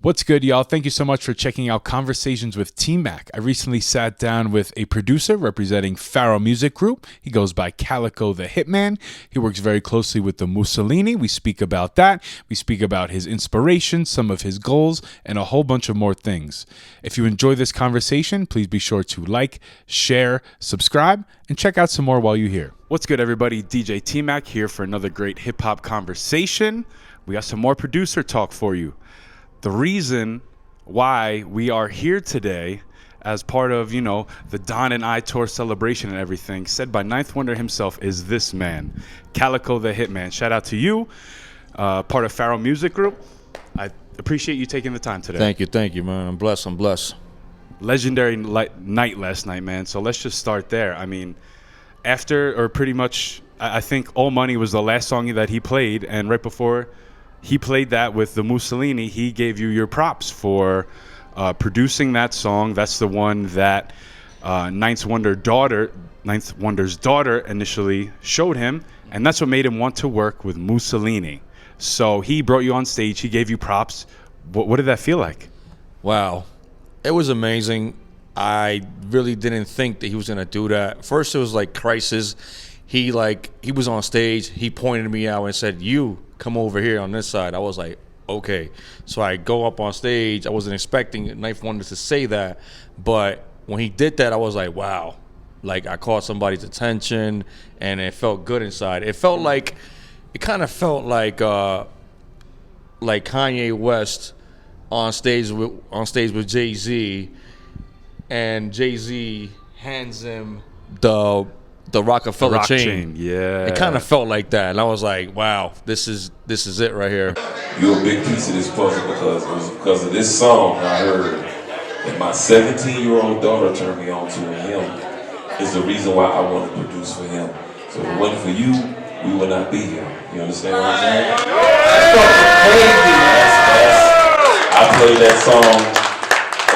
What's good, y'all? Thank you so much for checking out Conversations with TMac. I recently sat down with a producer representing Pharaoh Music Group. He goes by Calico The Hitman. He works very closely with the Musalini. We speak about that. We speak about his inspiration, some of his goals, and a whole bunch of more things. If you enjoy this conversation, please be sure to like, share, subscribe, and check out some more while you're here. What's good, everybody? DJ TMac here for another great hip-hop conversation. We got some more producer talk for you. The reason why we are here today as part of, the Don and I tour celebration and everything, said by Ninth Wonder himself, is this man, Calico The Hitman. Shout out to you, part of Pharaoh Music Group. I appreciate you taking the time today. Thank you, man. I'm blessed. Legendary night last night, man. So let's just start there. I mean, after, or pretty much, I think All Money was the last song that he played, and right before he played that with the Musalini, he gave you your props for producing that song. That's the one that Ninth Wonder's daughter initially showed him, and that's what made him want to work with Musalini. So he brought you on stage. He gave you props. What did that feel like? Wow. It was amazing. I really didn't think that he was going to do that. First, it was like crisis. He was on stage. He pointed me out and said, "You come over here on this side." I was like, okay. So I go up on stage. I wasn't expecting Ninth Wonder to say that, but when he did that, I was like, wow. Like, I caught somebody's attention, and it felt good inside. It kind of felt like Kanye West on stage with Jay-Z, and Jay-Z hands him the Rockefeller chain. Yeah. It kind of felt like that. And I was like, wow, this is it right here. You're a big piece of this puzzle because it was because of this song I heard that my 17-year-old daughter turned me on to, and him is the reason why I want to produce for him. So if it wasn't for you, we would not be here. You understand what I'm saying? I played that song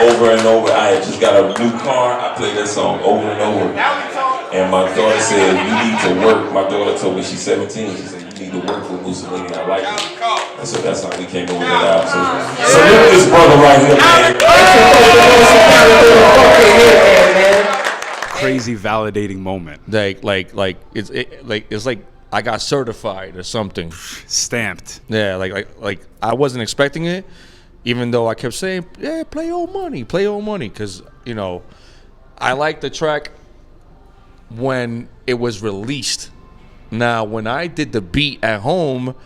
over and over. I had just got a new car. I played that song over and over. And my daughter said, "You need to work." My daughter told me, she's 17. She said, "You need to work with Musalini." I like it. And so that's how we came over with that album. So salute this brother right here, man. Crazy validating moment. It's like I got certified or something. Stamped. Yeah, like I wasn't expecting it, even though I kept saying, "Yeah, play Old Money," because I like the track when it was released. Now, when I did the beat at home,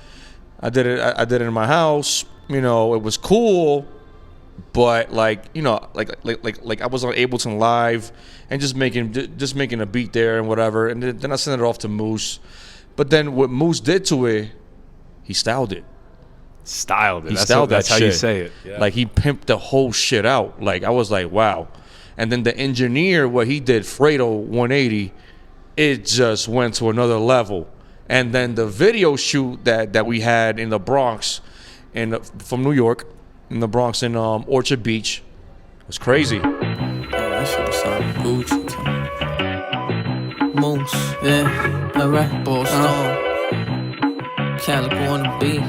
I did it in my house. It was cool, but I was on Ableton Live and just making a beat there and whatever, and then I sent it off to Moose. But then what Moose did to it, he styled it. That's how you say it. Yeah. Like, he pimped the whole shit out. Like, I was like, wow. And then the engineer, what he did, Pharaoh 180, it just went to another level. And then the video shoot that we had in the Bronx, from New York, in the Bronx in Orchard Beach, was crazy. That shit was sound Gucci. Moose, yeah, alright, boss. Calico on the beat.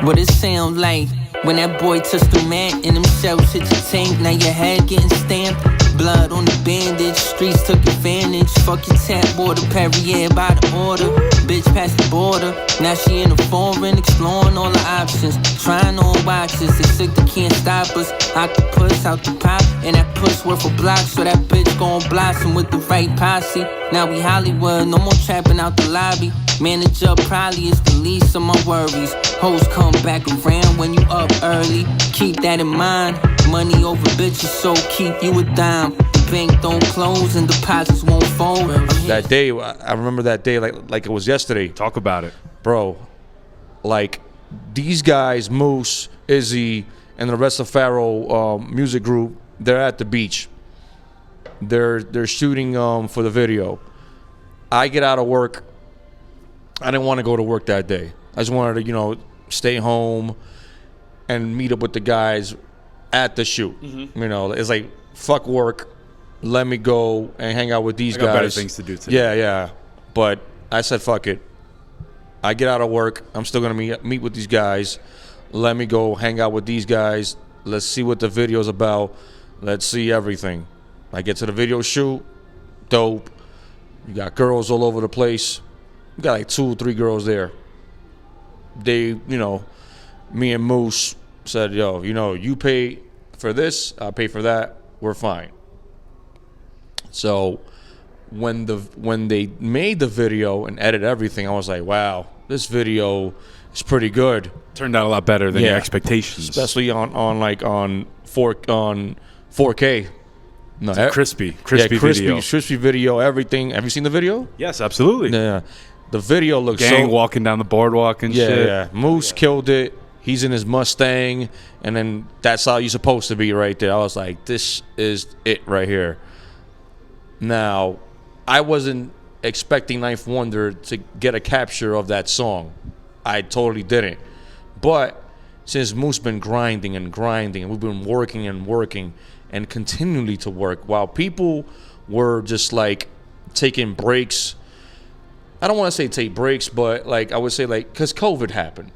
What it sound like when that boy touched the mat and them shells hit your tank? Now your head getting stamped, blood on the bandage. Streets took advantage. Fuck your tap water, Perrier by the order. Bitch past the border. Now she in the foreign, exploring all the options. Trying on watches, they sick, they can't stop us. Octopus out the pop, and that puss worth a block. So that bitch gon' blossom with the right posse. Now we Hollywood, no more trapping out the lobby. Manager probably is the least of my worries. Hoes come back around when you up early. Keep that in mind. Money over bitches, so keep you a dime. The bank don't close and deposits won't fold. That day, I remember that day like it was yesterday. Talk about it. Bro, like, these guys, Moose, Izzy, and the rest of Pharaoh Music Group, they're at the beach. They're shooting for the video. I get out of work. I didn't want to go to work that day. I just wanted to, stay home and meet up with the guys at the shoot. Mm-hmm. It's like, fuck work. Let me go and hang out with these guys. Better things to do today. Yeah. But I said, fuck it. I get out of work. I'm still going to meet with these guys. Let me go hang out with these guys. Let's see what the video's about. Let's see everything. I get to the video shoot. Dope. You got girls all over the place. You got like 2 or 3 girls there. They, me and Moose said, yo, you pay for this, I'll pay for that. We're fine. So when they made the video and edited everything, I was like, wow, this video is pretty good. Turned out a lot better than your expectations, especially on 4K. No, crispy video, everything. Have you seen the video? Yes, absolutely. Yeah, the video looks gang walking down the boardwalk and shit. Yeah, Moose killed it. He's in his Mustang, and then that's how you're supposed to be right there. I was like, this is it right here. Now, I wasn't expecting Ninth Wonder to get a capture of that song. I totally didn't. But since Moose been grinding, and we've been working and continually to work, while people were just like taking breaks. I don't want to say take breaks, but like I would say like because COVID happened.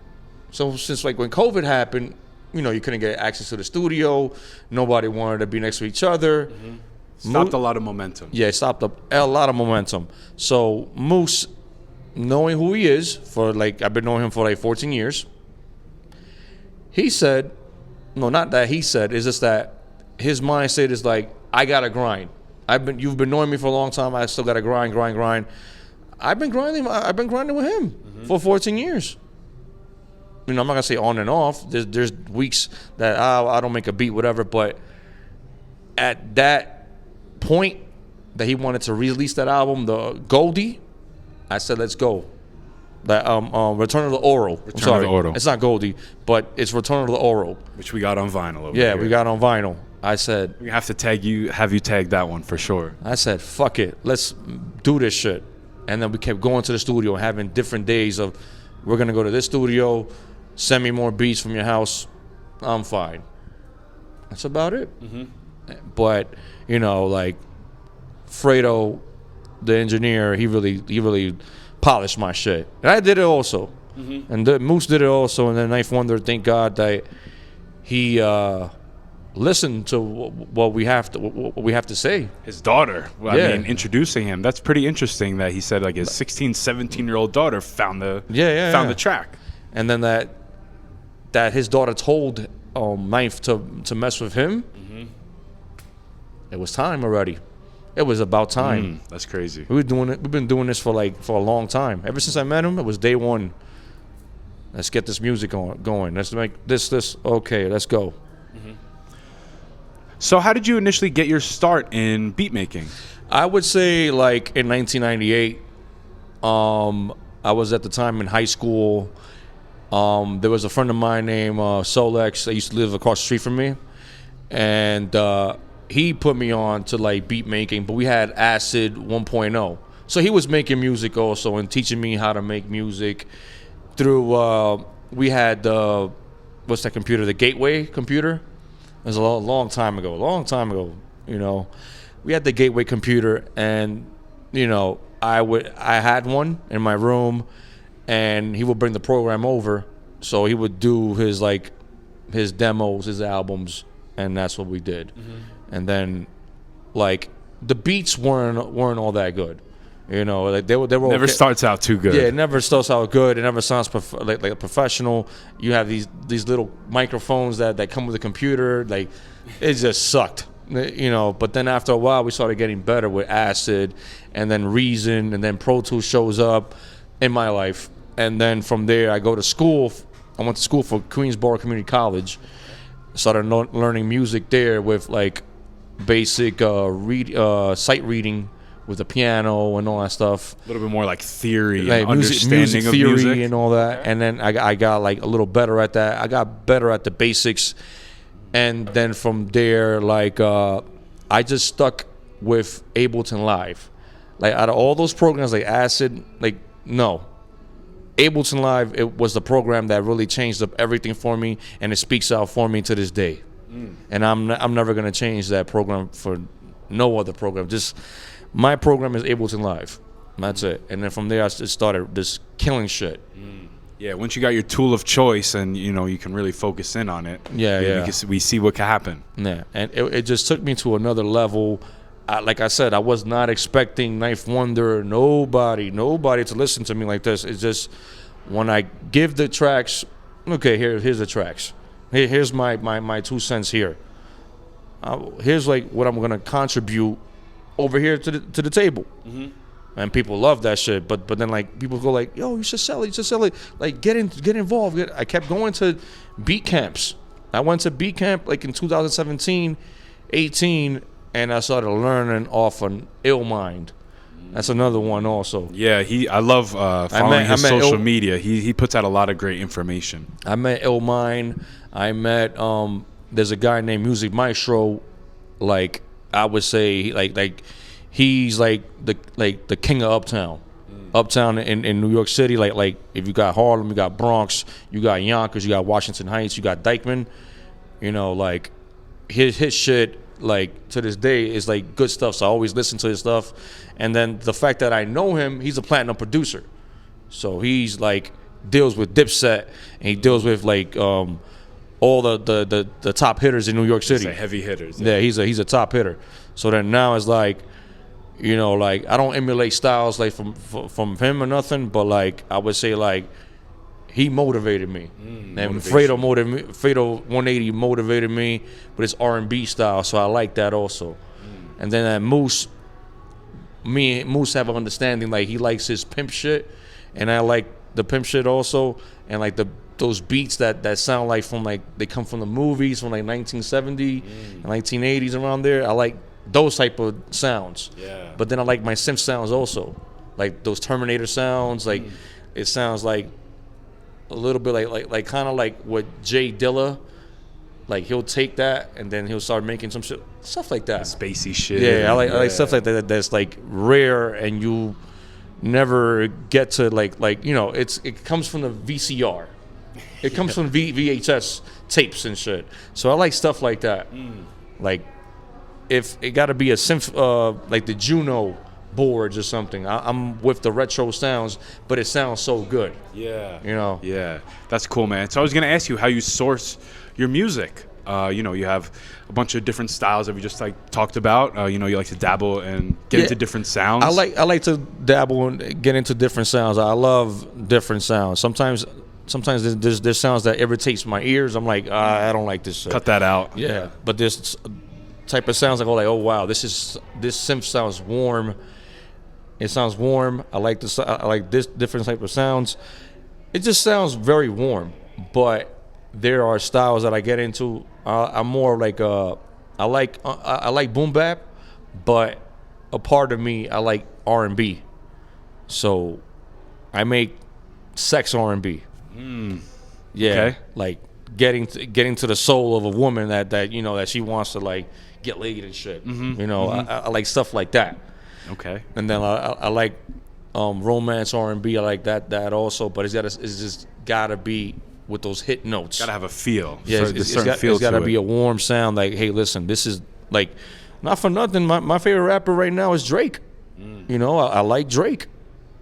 So since like when COVID happened, you couldn't get access to the studio. Nobody wanted to be next to each other. Mm-hmm. Stopped a lot of momentum. Yeah, it stopped a lot of momentum. So Moose, knowing who he is, I've been knowing him for like 14 years. He said, no, not that he said, it's just that his mindset is like, I gotta grind. You've been knowing me for a long time. I still gotta grind. I've been grinding with him for 14 years. I'm not gonna say on and off. There's weeks that I don't make a beat, whatever. But at that point that he wanted to release that album, the Goldie, I said, let's go. That Return of the Oral. Return of the Oral. It's not Goldie, but it's Return of the Oral, which we got on vinyl. Over yeah, here. we got on vinyl. I said we have to have you tag that one for sure. I said, fuck it, let's do this shit. And then we kept going to the studio and having different days of, we're gonna go to this studio, send me more beats from your house, I'm fine. That's about it. Mm-hmm. But like Fredo, the engineer, he really polished my shit, and I did it also. Mm-hmm. And Moose did it also. And then Ninth Wonder, thank God that he listened to what we have to say. His daughter, I mean, introducing him. That's pretty interesting that he said like his 16, 17-year-old daughter found the track, and then that his daughter told Ninth to mess with him. Mm-hmm. It was time already. It was about time. That's crazy. We've been doing this for a long time. Ever since I met him, it was day one. Let's get this music going. Let's make this. Okay, let's go. Mm-hmm. So how did you initially get your start in beat making? I would say like in 1998. I was at the time in high school. There was a friend of mine named Solex that used to live across the street from me. And he put me on to like beat making, but we had Acid 1.0. So he was making music also and teaching me how to make music through, we had what's that computer? The Gateway computer. It was a long time ago. We had the Gateway computer, and I had one in my room, and he would bring the program over, so he would do his demos, his albums, and that's what we did. Mm-hmm. And then like the beats weren't all that good. Like they were never okay. Starts out too good. Yeah, it never starts out good. It never sounds like a professional. You have these little microphones that come with the computer. Like it just sucked. But then after a while, we started getting better with Acid, and then Reason, and then Pro Tools shows up in my life. And then from there, I go to school. I went to school for Queensborough Community College. Started learning music there with like basic sight reading with the piano and all that stuff. A little bit more like theory, like and understanding music of theory music and all that. And then I got like a little better at that. I got better at the basics. And then from there, like I just stuck with Ableton Live. Like out of all those programs like Acid, like no. Ableton Live, it was the program that really changed up everything for me, and it speaks out for me to this day. And I'm never gonna change that program for no other program. Just my program is Ableton Live. That's it. And then from there, I just started just killing shit. Yeah, once you got your tool of choice, and you can really focus in on it. Yeah. We see what can happen. Yeah, and it just took me to another level. Like I said, I was not expecting Knife Wonder, nobody to listen to me like this. It's just when I give the tracks, okay, here's the tracks. Here's my 2 cents here. Here's like what I'm gonna contribute over here to the table. Mm-hmm. And people love that shit, but then like people go like, yo, you should sell it, like get involved. I kept going to beat camps. I went to beat camp like in 2017, 18, and I started learning off an Ill Mind. That's another one also. Yeah, I love following his social media. He puts out a lot of great information. I met Ill Mind. I met there's a guy named Music Maestro. Like I would say like he's like the king of Uptown. Uptown in New York City, like if you got Harlem, you got Bronx, you got Yonkers, you got Washington Heights, you got Dykeman, like his shit, like to this day is like good stuff. So I always listen to his stuff. And then the fact that I know him, he's a platinum producer. So he's like deals with Dipset, and he deals with like all the top hitters in New York City. Heavy hitters. Yeah, he's a top hitter. So then now it's like, like I don't emulate styles like from him or nothing, but like I would say like he motivated me, and Fredo 180 motivated me with his R&B style, so I like that also. And then that Moose have an understanding, like he likes his pimp shit, and I like the pimp shit also, and like those beats that sound like from like they come from the movies from like 1970 and 1980s around there. I like those type of sounds. Yeah. But then I like my synth sounds also, like those Terminator sounds. Like it sounds like a little bit like kind of like what Jay Dilla, like he'll take that and then he'll start making some stuff like that. Spacey shit. Yeah, I like stuff like that that's like rare and you never get to like it comes from the VCR. It comes from VHS tapes and shit. So I like stuff like that. Like if it got to be a synth, like the Juno boards or something. I'm with the retro sounds, but it sounds so good. Yeah. Yeah, that's cool, man. So I was gonna ask you how you source your music. You have a bunch of different styles that we just like talked about. You like to dabble and get into different sounds. I like to dabble and get into different sounds. I love different sounds. Sometimes there's sounds that irritates my ears. I'm like, I don't like this shit. Cut that out. Yeah, but this type of sounds like, oh wow, this synth sounds warm. It sounds warm. I like this different type of sounds. It just sounds very warm. But there are styles that I get into. I'm more like I like boom bap, but a part of me I like R&B. So I make sex R&B. Yeah, okay. Like getting to the soul of a woman that she wants to like get laid and shit. I like stuff like that. Okay. And then I like romance R&B. I like that also, but it's just gotta be with those hit notes. Gotta have a feel. Yeah, it's gotta be a warm sound. Like, hey, listen, this is like, not for nothing. My favorite rapper right now is Drake. I like Drake.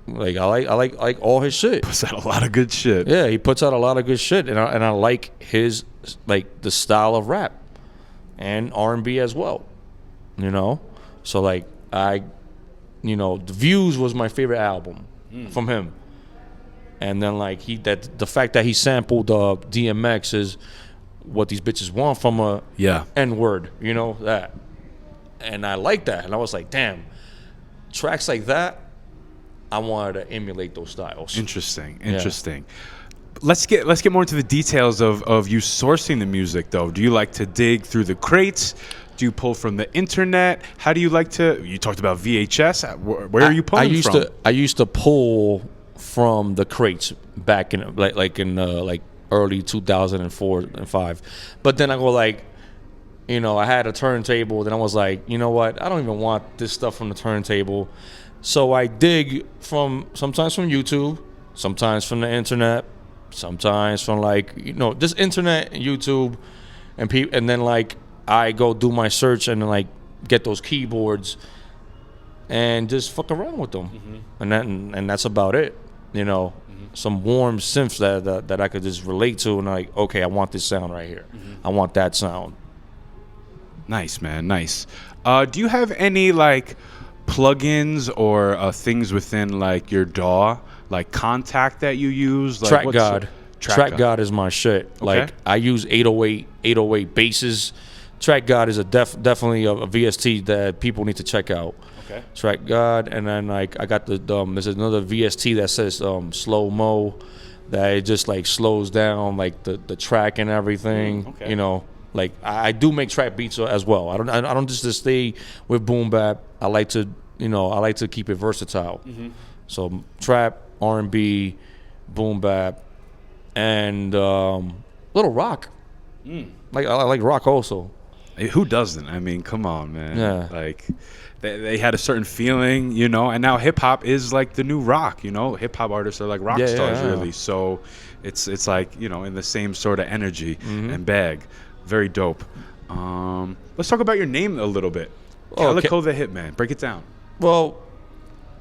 Like I like all his shit. Puts out a lot of good shit. Yeah, he puts out a lot of good shit, and I like his like the style of rap and R&B as well. So like The Views was my favorite album from him. And then like the fact that he sampled DMX is what these bitches want from a N-word, that. And I like that. And I was like, damn, tracks like that, I wanted to emulate those styles. Interesting. Yeah. Let's get more into the details of you sourcing the music though. Do you like to dig through the crates? Do you pull from the internet? How do you like to? You talked about VHS. Where are you pulling from? I used to pull from the crates back in like early 2004 and 5. But then I go like, I had a turntable. Then I was like, you know what? I don't even want this stuff from the turntable. So I dig sometimes from YouTube, sometimes from the internet, sometimes from just internet and YouTube, and then like I go do my search and like get those keyboards and just fuck around with them, and that's about it. you know, some warm synths that I could just relate to, and like, okay, I want this sound right here. I want that sound. Nice, man. Nice. Do you have any like plugins or things within like your DAW, like Contact that you use? Like, Track God is my shit. Okay. Like I use 808 basses. Track God is definitely a VST that people need to check out. Okay. Track God, and then like I got the there's another VST that says slow mo, that it just like slows down like the track and everything. Okay. You know, like I do make trap beats as well. I don't just stay with boom bap. I like to keep it versatile. So trap, R&B, boom bap, and little rock. Like I like rock also. Hey, who doesn't? I mean, come on, man. Yeah. Like they had a certain feeling, you know, and now hip hop is like the new rock, you know. Hip hop artists are like rock stars, really. So it's like, you know, in the same sort of energy and bag. Very dope. Let's talk about your name a little bit. Calico the Hitman. Break it down. Well,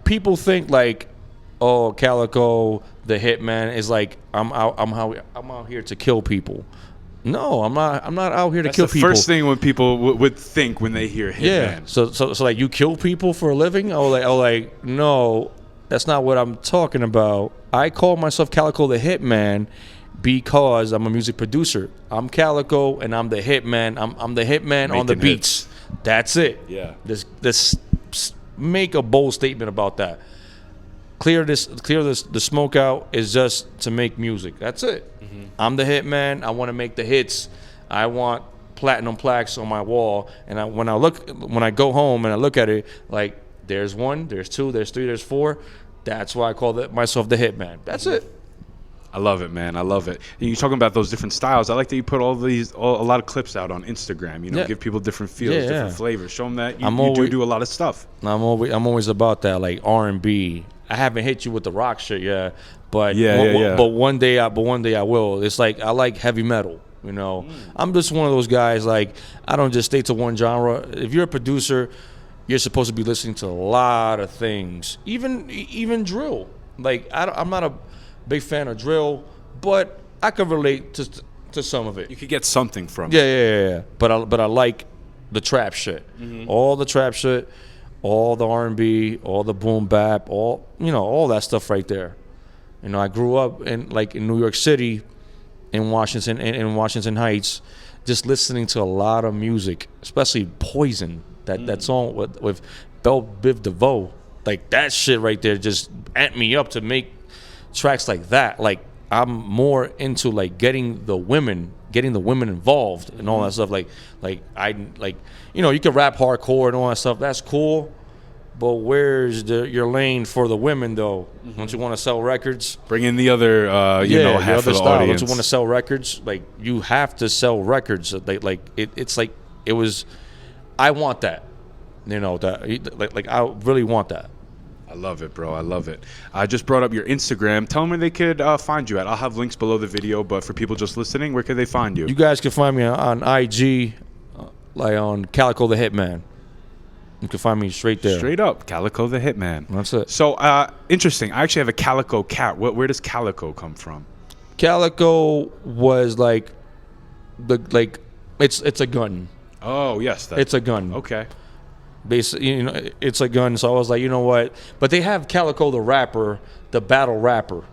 people think like, oh, Calico the Hitman is like I'm out here to kill people. No, I'm not out here to kill people. First thing when people would think when they hear Hitman. Yeah. So like you kill people for a living? Like no, that's not what I'm talking about. I call myself Calico the Hitman because I'm a music producer. I'm Calico and I'm the Hitman. I'm the Hitman on the beats. That's it. Yeah. This make a bold statement about that. Clear the smoke out is just to make music. That's it. I'm the Hitman. I want to make the hits. I want platinum plaques on my wall. And when I go home and I look at it, like there's 1, there's 2, there's 3, there's 4. That's why I call myself the Hitman. That's it. I love it, man. I love it. And you're talking about those different styles. I like that you put a lot of clips out on Instagram. You know, give people different feels, different flavors. Show them that you do a lot of stuff. I'm always about that, like R&B. I haven't hit you with the rock shit yet, but but one day I will. It's like I like heavy metal. You know, I'm just one of those guys. Like I don't just stay to one genre. If you're a producer, you're supposed to be listening to a lot of things, even drill. Like I'm not a big fan of drill, but I can relate to some of it. You could get something from it. Yeah. But I like the trap shit, all the trap shit. All the R&B, all the boom bap, all that stuff right there. You know, I grew up in New York City, in Washington Heights, just listening to a lot of music, especially Poison. That song with Belle Biv DeVoe, like that shit right there just amped me up to make tracks like that. Like I'm more into like getting the women involved and all that stuff. You can rap hardcore and all that stuff. That's cool, but where's your lane for the women though? Don't you want to sell records? Bring in the other, half of the style. audience. Don't you want to sell records? Like you have to sell records. I want that. You know that. I really want that. I love it, bro. I love it. I just brought up your Instagram. Tell them where they could find you at. I'll have links below the video, but for people just listening, where could they find you? You guys can find me on IG, on Calico the Hitman. You can find me straight there. Straight up, Calico the Hitman. That's it. So, interesting. I actually have a Calico cat. Where does Calico come from? Calico was it's a gun. Oh, yes. It's a gun. Okay. Basically, it's a gun. So I was like, you know what? But they have Calico the rapper, the battle rapper.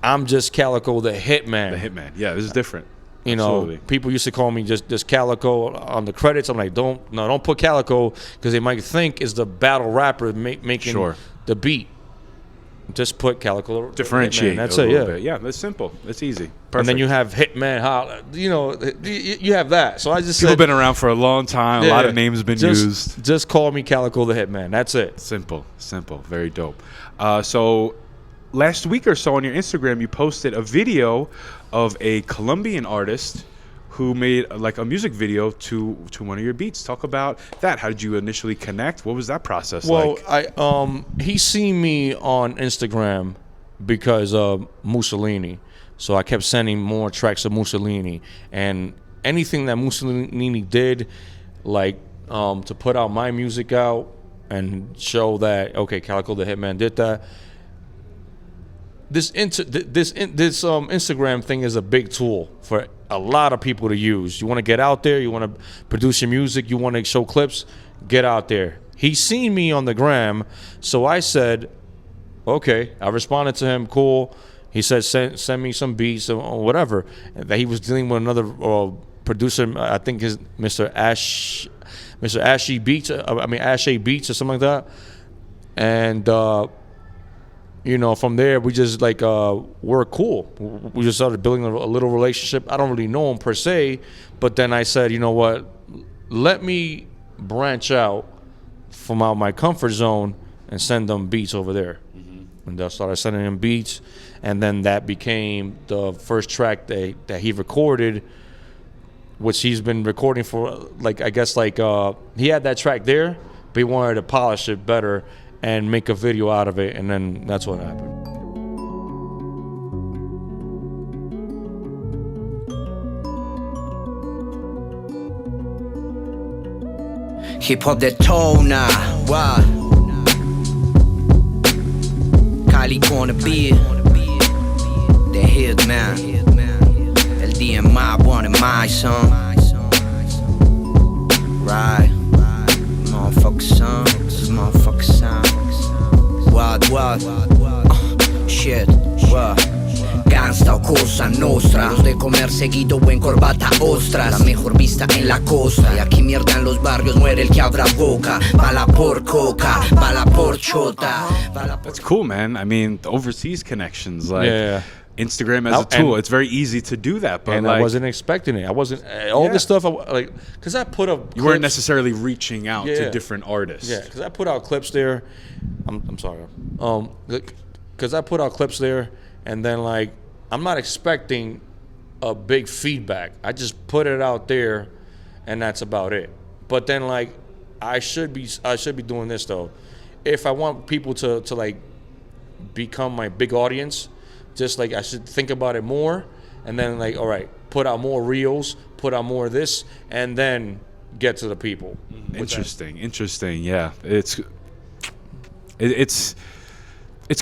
I'm just Calico the Hitman. The Hitman. Yeah, this is different. You know, people used to call me just Calico on the credits. I'm like, don't put Calico because they might think it's the battle rapper making the beat. Just put Calico. Differentiate. Hitman. That's it. Yeah. Bit. Yeah, that's simple. That's easy. Perfect. And then you have Hitman. You have that. So I just people been around for a long time. A lot of names been used. Just call me Calico the Hitman. That's it. Simple. Very dope. So last week or so on your Instagram, you posted a video of a Colombian artist who made like a music video to one of your beats. Talk about that. How did you initially connect? What was that process like? Well, he seen me on Instagram because of Musalini. So I kept sending more tracks of Musalini. And anything that Musalini did, like to put out my music out and show that, okay, Calico the Hitman did that, this Instagram thing is a big tool for a lot of people to use. You want to get out there, you want to produce your music, you want to show clips, get out there. He's seen me on the gram, so I said, okay. I responded to him, cool. He said, send me some beats or whatever. And that he was dealing with another producer, I think is Mr. Ashy Beats, Ashay Beats or something like that. And from there we just we're cool. We just started building a little relationship. I don't really know him per se, but then I said, you know what? Let me branch out from out my comfort zone and send them beats over there. And I started sending him beats, and then that became the first track that he recorded, which he's been recording for he had that track there, but he wanted to polish it better and make a video out of it, and then that's what happened. Hiphop detona, what? Calico the beat, the Hitman, el TMac, wanted my son. Right, motherfucker son, what, shit, what? Gangsta o cosa nostra, los de comer seguido o en corbata ostras. La mejor vista en la costa, y aquí mierda en los barrios muere el que abra boca. Bala por coca, bala por chota. That's cool, man. I mean, the overseas connections, Instagram as Now, a tool, it's very easy to do that. But I wasn't expecting it. I wasn't all this stuff. Because I put up. You weren't necessarily reaching out to different artists. Yeah, because I put out clips there. I'm sorry. Because I put out clips there, and then I'm not expecting a big feedback. I just put it out there, and that's about it. But then I should be doing this though. If I want people to become my big audience, just I should think about it more, and then all right, put out more reels, put out more of this, and then get to the people. Interesting. Yeah, it's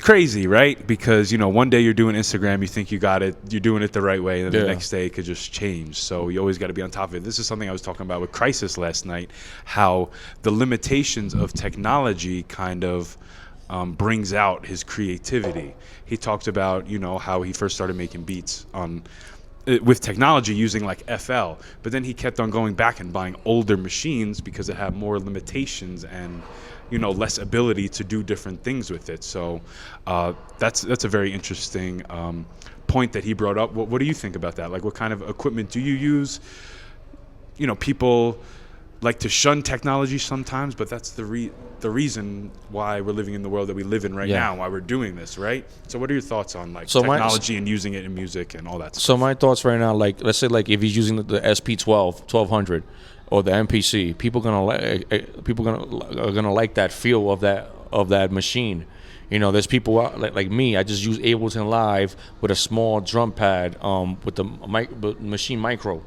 crazy, right? Because one day you're doing Instagram, you think you got it, you're doing it the right way, and then the next day it could just change. So you always got to be on top of it. This is something I was talking about with Crisis last night, how the limitations of technology kind of brings out his creativity. He talked about how he first started making beats with technology using FL, but then he kept on going back and buying older machines because it had more limitations and less ability to do different things with it. So that's a very interesting point that he brought up. What do you think about that? What kind of equipment do you use? People like to shun technology sometimes, but that's the reason why we're living in the world that we live in right now, why we're doing this, right? So what are your thoughts on technology and using it in music and all that stuff? So my thoughts right now, let's say if he's using the SP1200 or the MPC, people are gonna like that feel of that machine. There's people out, like me. I just use Ableton Live with a small drum pad, with the Machine Micro,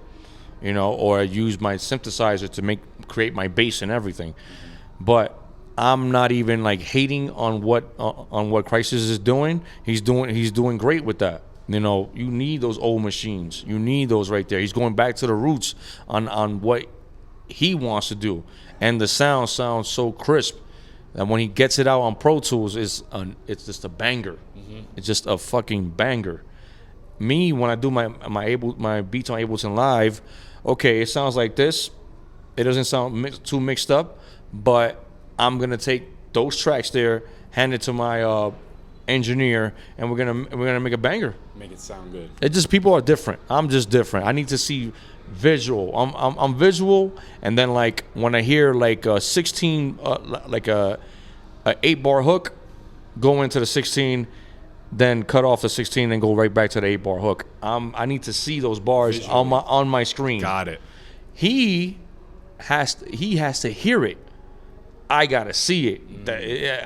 or I use my synthesizer to create my bass and everything. But I'm not even hating on what Crisis is doing. He's doing great with that. You need those old machines. You need those right there. He's going back to the roots on what he wants to do, and the sound sounds so crisp that when he gets it out on Pro Tools, it's just a banger. It's just a fucking banger. Me, when I do my beats on Ableton Live, okay, it sounds like this. It doesn't sound too mixed up, but I'm gonna take those tracks there, hand it to my engineer, and we're gonna make a banger. Make it sound good. It just, people are different. I'm just different. I need to see visual. I'm visual, and then when I hear a 16 a 8-bar hook, go into the 16, then cut off the 16 and go right back to the 8-bar hook. I need to see those bars visually on my screen. Got it. He has to hear it. I gotta see it.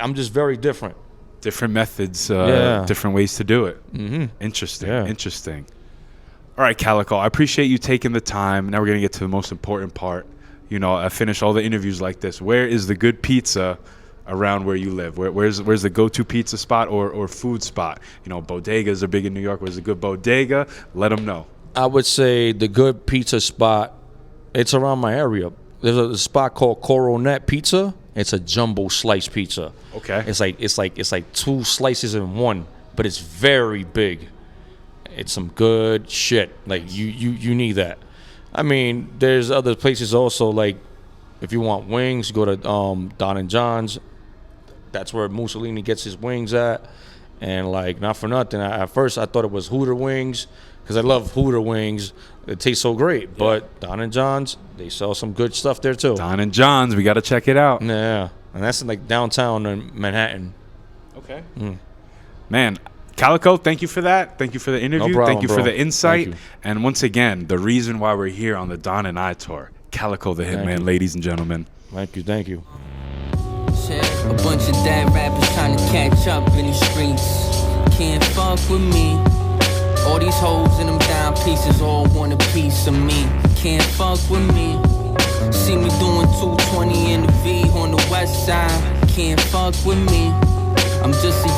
I'm just very different. Different methods, different ways to do it. Interesting. Yeah. Interesting. All right, Calico, I appreciate you taking the time. Now we're going to get to the most important part. I finish all the interviews like this. Where is the good pizza around where you live? Where's the go-to pizza spot or food spot? You know, bodegas are big in New York. Where's a good bodega? Let them know. I would say the good pizza spot, it's around my area. There's a spot called Coronet Pizza. It's a jumbo slice pizza. Okay. It's like 2 slices in one, but it's very big. It's some good shit. Like you need that. I mean, there's other places also, like if you want wings, go to Don and John's. That's where Musalini gets his wings at. And like, not for nothing, at first I thought it was Hooter wings, because I love Hooter wings. It tastes so great. But Don and John's, they sell some good stuff there too. Don and John's, we got to check it out. Yeah, and that's in like downtown in Manhattan. Okay. Man, Calico, thank you for that. Thank you for the interview. No problem, thank you for bro. the insight. Thank you. And once again, the reason why we're here on the Don and I tour, Calico the Hitman, ladies and gentlemen. Thank you. A bunch of dead rappers trying to catch up in the streets. Can't fuck with me. All these hoes in them down pieces all want a piece of me. Can't fuck with me. See me doing 220 in the V on the west side. Can't fuck with me. I'm just a